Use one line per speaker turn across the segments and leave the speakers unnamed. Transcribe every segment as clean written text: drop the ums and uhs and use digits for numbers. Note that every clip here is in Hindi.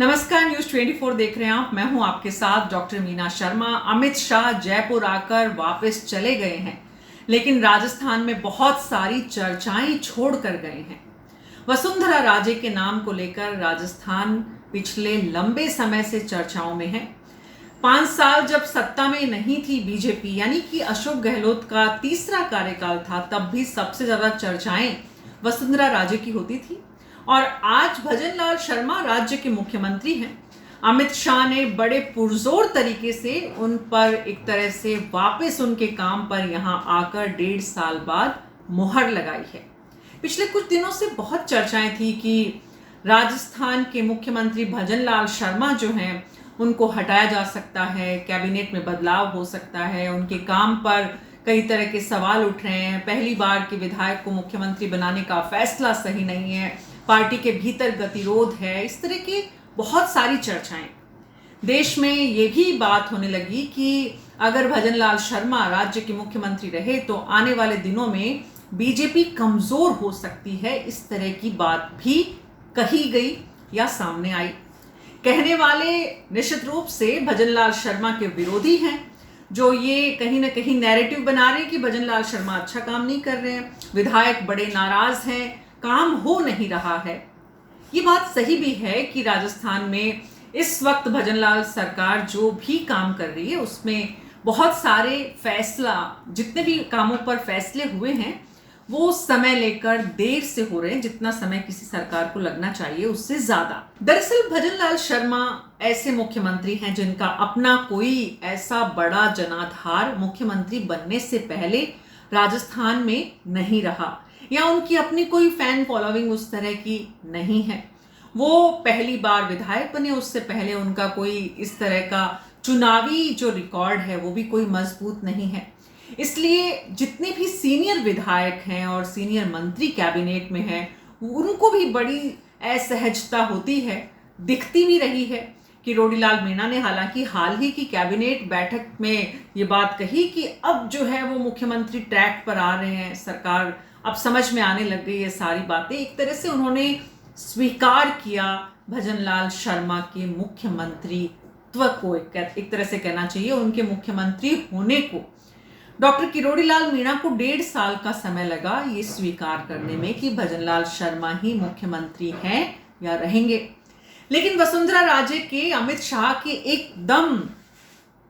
नमस्कार, न्यूज 24 देख रहे हैं आप। मैं हूं आपके साथ डॉक्टर मीना शर्मा। अमित शाह जयपुर आकर वापस चले गए हैं, लेकिन राजस्थान में बहुत सारी चर्चाएं छोड़ कर गए हैं। वसुंधरा राजे के नाम को लेकर राजस्थान पिछले लंबे समय से चर्चाओं में है। 5 साल जब सत्ता में नहीं थी बीजेपी, यानी कि अशोक गहलोत का तीसरा कार्यकाल था, तब भी सबसे ज्यादा चर्चाएं वसुंधरा राजे की होती थी। और आज भजन लाल शर्मा राज्य के मुख्यमंत्री हैं। अमित शाह ने बड़े पुरजोर तरीके से उन पर एक तरह से वापस उनके काम पर यहां आकर 1.5 साल बाद मुहर लगाई है। पिछले कुछ दिनों से बहुत चर्चाएं थी कि राजस्थान के मुख्यमंत्री भजन लाल शर्मा जो हैं उनको हटाया जा सकता है, कैबिनेट में बदलाव हो सकता है, उनके काम पर कई तरह के सवाल उठ रहे हैं। पहली बार के विधायक को मुख्यमंत्री बनाने का फैसला सही नहीं है, पार्टी के भीतर गतिरोध है, इस तरह की बहुत सारी चर्चाएं। देश में ये भी बात होने लगी कि अगर भजन लाल शर्मा राज्य के मुख्यमंत्री रहे तो आने वाले दिनों में बीजेपी कमजोर हो सकती है। इस तरह की बात भी कही गई या सामने आई। कहने वाले निश्चित रूप से भजन लाल शर्मा के विरोधी हैं, जो ये कहीं ना कहीं नैरेटिव बना रहे हैं कि भजन लाल शर्मा अच्छा काम नहीं कर रहे हैं, विधायक बड़े नाराज हैं, काम हो नहीं रहा है। ये बात सही भी है कि राजस्थान में इस वक्त भजन लाल सरकार जो भी काम कर रही है उसमें बहुत सारे फैसला, जितने भी कामों पर फैसले हुए हैं वो समय लेकर देर से हो रहे हैं। जितना समय किसी सरकार को लगना चाहिए उससे ज्यादा। दरअसल भजन लाल शर्मा ऐसे मुख्यमंत्री हैं जिनका अपना कोई ऐसा बड़ा जनाधार मुख्यमंत्री बनने से पहले राजस्थान में नहीं रहा, या उनकी अपनी कोई फैन फॉलोइंग उस तरह की नहीं है। वो पहली बार विधायक बने, उससे पहले उनका कोई इस तरह का चुनावी जो रिकॉर्ड है वो भी कोई मजबूत नहीं है। इसलिए जितने भी सीनियर विधायक हैं और सीनियर मंत्री कैबिनेट में हैं उनको भी बड़ी असहजता होती है, दिखती भी रही है। कि रोडीलाल मीणा ने हालांकि हाल ही की कैबिनेट बैठक में ये बात कही कि अब जो है वो मुख्यमंत्री ट्रैक पर आ रहे हैं, सरकार अब समझ में आने लग गई है सारी बातें। एक तरह से उन्होंने स्वीकार किया भजन लाल शर्मा के मुख्यमंत्रीत्व को, एक तरह से कहना चाहिए उनके मुख्यमंत्री होने को। डॉक्टर किरोड़ी लाल मीणा को 1.5 साल का समय लगा ये स्वीकार करने में कि भजन लाल शर्मा ही मुख्यमंत्री हैं या रहेंगे। लेकिन वसुंधरा राजे के अमित शाह के एकदम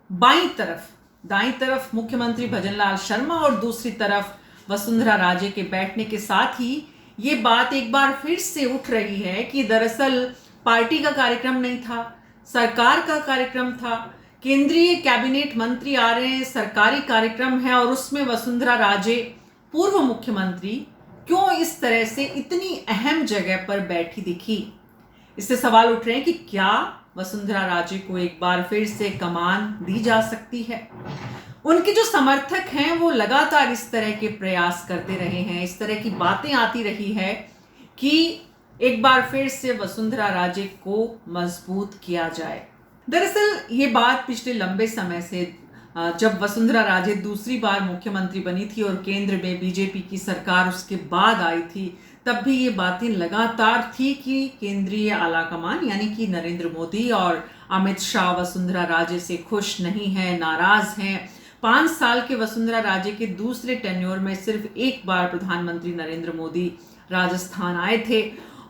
दाईं तरफ मुख्यमंत्री भजन लाल शर्मा और दूसरी तरफ वसुंधरा राजे के बैठने के साथ ही ये बात एक बार फिर से उठ रही है कि दरअसल पार्टी का कार्यक्रम नहीं था, सरकार का कार्यक्रम था। केंद्रीय कैबिनेट मंत्री आ रहे हैं, सरकारी कार्यक्रम है और उसमें वसुंधरा राजे पूर्व मुख्यमंत्री क्यों इस तरह से इतनी अहम जगह पर बैठी दिखी। इससे सवाल उठ रहे हैं कि क्या वसुंधरा राजे को एक बार फिर से कमान दी जा सकती है। उनके जो समर्थक हैं वो लगातार इस तरह के प्रयास करते रहे हैं, इस तरह की बातें आती रही है कि एक बार फिर से वसुंधरा राजे को मजबूत किया जाए। दरअसल ये बात पिछले लंबे समय से, जब वसुंधरा राजे दूसरी बार मुख्यमंत्री बनी थी और केंद्र में बीजेपी की सरकार उसके बाद आई थी, तब भी ये बातें लगातार थी कि केंद्रीय आलाकमान यानी कि नरेंद्र मोदी और अमित शाह वसुंधरा राजे से खुश नहीं है, नाराज हैं। 5 साल के वसुंधरा राजे के दूसरे टेन्योर में सिर्फ एक बार प्रधानमंत्री नरेंद्र मोदी राजस्थान आए थे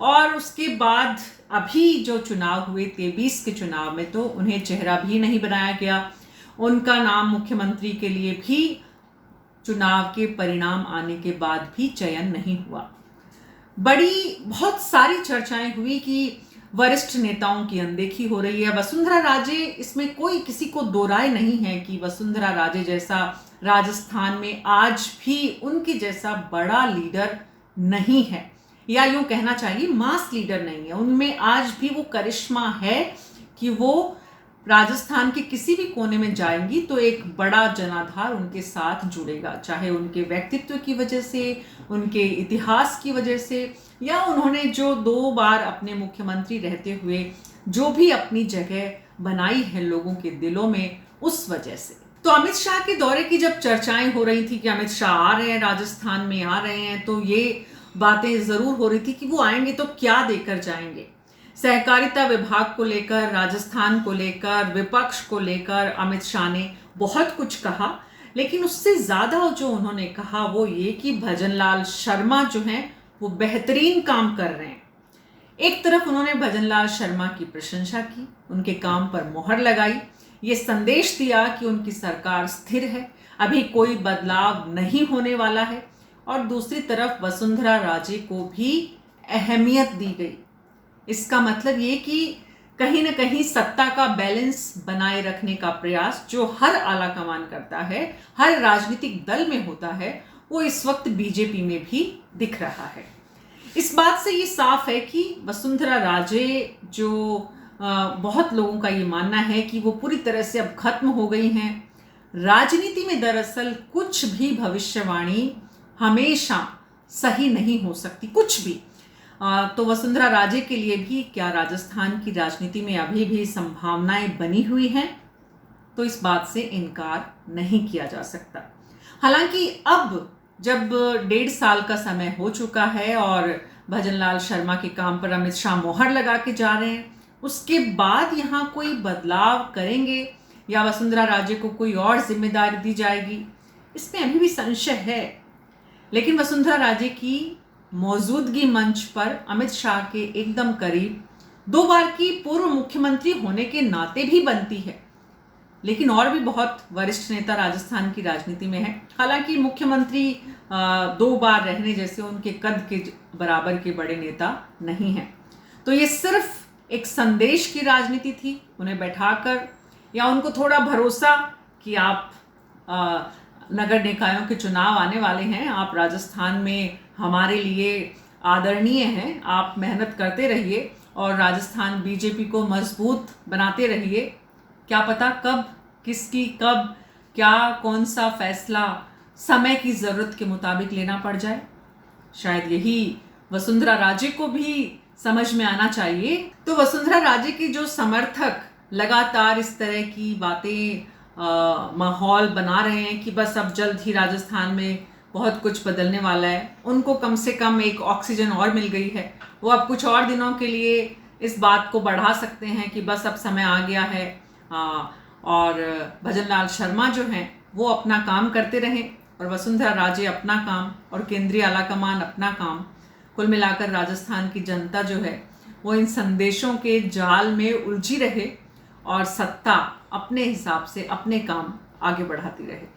और उसके बाद अभी जो चुनाव हुए 23 के चुनाव में तो उन्हें चेहरा भी नहीं बनाया गया। उनका नाम मुख्यमंत्री के लिए भी चुनाव के परिणाम आने के बाद भी चयन नहीं हुआ। बहुत सारी चर्चाएं हुई कि वरिष्ठ नेताओं की अनदेखी हो रही है। वसुंधरा राजे, इसमें कोई किसी को दो राय नहीं है कि वसुंधरा राजे जैसा राजस्थान में आज भी उनके जैसा बड़ा लीडर नहीं है, या यूं कहना चाहिए मास लीडर नहीं है। उनमें आज भी वो करिश्मा है कि वो राजस्थान के किसी भी कोने में जाएंगी तो एक बड़ा जनाधार उनके साथ जुड़ेगा, चाहे उनके व्यक्तित्व की वजह से, उनके इतिहास की वजह से, या उन्होंने जो 2 बार अपने मुख्यमंत्री रहते हुए जो भी अपनी जगह बनाई है लोगों के दिलों में, उस वजह से। तो अमित शाह के दौरे की जब चर्चाएं हो रही थी कि अमित शाह आ रहे हैं, राजस्थान में आ रहे हैं, तो ये बातें जरूर हो रही थी कि वो आएंगे तो क्या देकर जाएंगे। सहकारिता विभाग को लेकर, राजस्थान को लेकर, विपक्ष को लेकर अमित शाह ने बहुत कुछ कहा, लेकिन उससे ज़्यादा जो उन्होंने कहा वो ये कि भजनलाल शर्मा जो हैं वो बेहतरीन काम कर रहे हैं। एक तरफ उन्होंने भजनलाल शर्मा की प्रशंसा की, उनके काम पर मोहर लगाई, ये संदेश दिया कि उनकी सरकार स्थिर है, अभी कोई बदलाव नहीं होने वाला है। और दूसरी तरफ वसुंधरा राजे को भी अहमियत दी गई। इसका मतलब ये कि कहीं ना कहीं सत्ता का बैलेंस बनाए रखने का प्रयास जो हर आला कमान करता है, हर राजनीतिक दल में होता है, वो इस वक्त बीजेपी में भी दिख रहा है। इस बात से ये साफ है कि वसुंधरा राजे जो बहुत लोगों का ये मानना है कि वो पूरी तरह से अब खत्म हो गई हैं। राजनीति में दरअसल कुछ भी भविष्यवाणी हमेशा सही नहीं हो सकती, कुछ भी। तो वसुंधरा राजे के लिए भी क्या राजस्थान की राजनीति में अभी भी संभावनाएं बनी हुई हैं, तो इस बात से इनकार नहीं किया जा सकता। हालांकि अब जब 1.5 साल का समय हो चुका है और भजनलाल शर्मा के काम पर अमित शाह मोहर लगा के जा रहे हैं, उसके बाद यहाँ कोई बदलाव करेंगे या वसुंधरा राजे को कोई और जिम्मेदारी दी जाएगी, इसमें अभी भी संशय है। लेकिन वसुंधरा राजे की मौजूदगी मंच पर अमित शाह के एकदम करीब 2 बार की पूर्व मुख्यमंत्री होने के नाते भी बनती है। लेकिन और भी बहुत वरिष्ठ नेता राजस्थान की राजनीति में है। हालांकि मुख्यमंत्री 2 बार रहने जैसे उनके कद के बराबर के बड़े नेता नहीं हैं। तो ये सिर्फ एक संदेश की राजनीति थी, उन्हें बैठाकर या उनको थोड़ा भरोसा कि आप नगर निकायों के चुनाव आने वाले हैं, आप राजस्थान में हमारे लिए आदरणीय हैं, आप मेहनत करते रहिए और राजस्थान बीजेपी को मजबूत बनाते रहिए। क्या पता कब किसकी कब क्या कौन सा फैसला समय की ज़रूरत के मुताबिक लेना पड़ जाए। शायद यही वसुंधरा राजे को भी समझ में आना चाहिए। तो वसुंधरा राजे के जो समर्थक लगातार इस तरह की बातें माहौल बना रहे हैं कि बस अब जल्द ही राजस्थान में बहुत कुछ बदलने वाला है, उनको कम से कम एक ऑक्सीजन और मिल गई है। वो अब कुछ और दिनों के लिए इस बात को बढ़ा सकते हैं कि बस अब समय आ गया है और भजनलाल शर्मा जो हैं वो अपना काम करते रहें और वसुंधरा राजे अपना काम और केंद्रीय आलाकमान अपना काम। कुल मिलाकर राजस्थान की जनता जो है वो इन संदेशों के जाल में उलझी रहे और सत्ता अपने हिसाब से अपने काम आगे बढ़ाती रहे।